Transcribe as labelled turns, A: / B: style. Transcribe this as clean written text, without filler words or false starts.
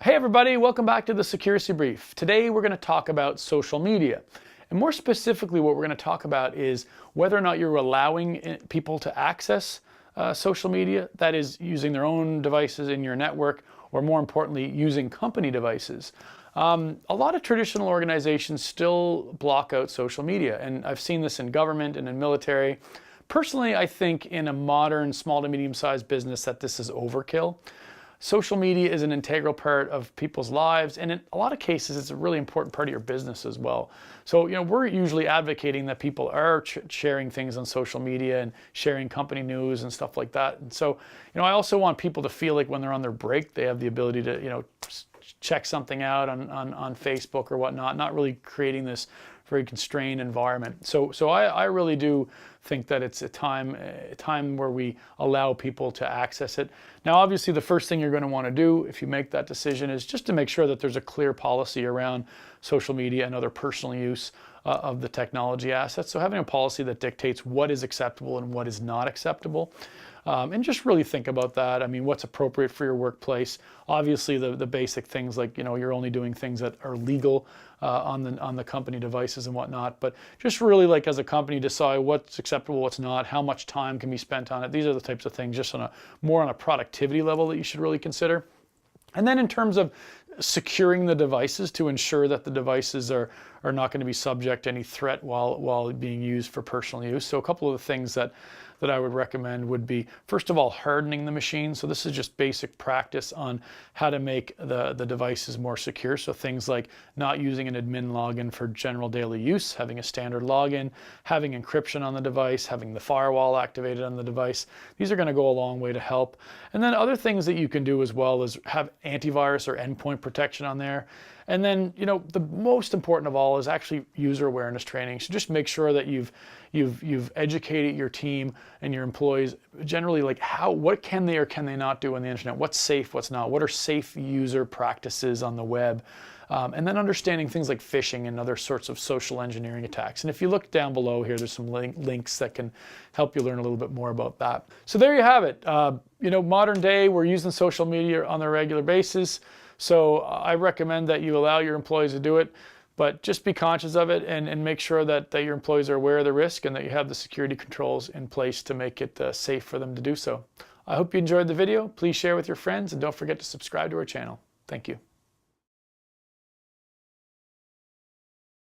A: Hey everybody, welcome back to the Securicy Brief. Today we're going to talk about social media. And more specifically, what we're going to talk about is whether or not you're allowing people to access social media, that is using their own devices in your network, or more importantly, using company devices. A lot of traditional organizations still block out social media, and I've seen this in government and in military. Personally, I think in a modern small to medium-sized business that this is overkill. Social media is an integral part of people's lives, and in a lot of cases, it's a really important part of your business as well. So, we're usually advocating that people are sharing things on social media and sharing company news and stuff like that. And so, I also want people to feel like when they're on their break, they have the ability to, check something out on Facebook or whatnot, not really creating this very constrained environment. So I really do think that it's a time where we allow people to access it. Now, obviously, the first thing you're going to want to do if you make that decision is just to make sure that there's a clear policy around social media and other personal use of the technology assets. So having a policy that dictates what is acceptable and what is not acceptable. And just really think about that. I mean, what's appropriate for your workplace? Obviously, the basic things like, you're only doing things that are legal on the company devices and whatnot. But just really, like, as a company, decide what's acceptable, what's not, how much time can be spent on it. These are the types of things just more on a productivity level that you should really consider. And then in terms of securing the devices to ensure that the devices are not going to be subject to any threat while being used for personal use. So a couple of the things that I would recommend would be, first of all, hardening the machine. So this is just basic practice on how to make the devices more secure. So things like not using an admin login for general daily use, having a standard login, having encryption on the device, having the firewall activated on the device. These are going to go a long way to help. And then other things that you can do as well is have antivirus or endpoint protection on there. And then, the most important of all is actually user awareness training. So just make sure that you've educated your team and your employees generally, like what can they or can they not do on the internet? What's safe, what's not? What are safe user practices on the web? And then understanding things like phishing and other sorts of social engineering attacks. And if you look down below here, there's some links that can help you learn a little bit more about that. So there you have it. Modern day, we're using social media on a regular basis. So I recommend that you allow your employees to do it, but just be conscious of it and make sure that your employees are aware of the risk and that you have the security controls in place to make it safe for them to do so. I hope you enjoyed the video. Please share with your friends and don't forget to subscribe to our channel. Thank you.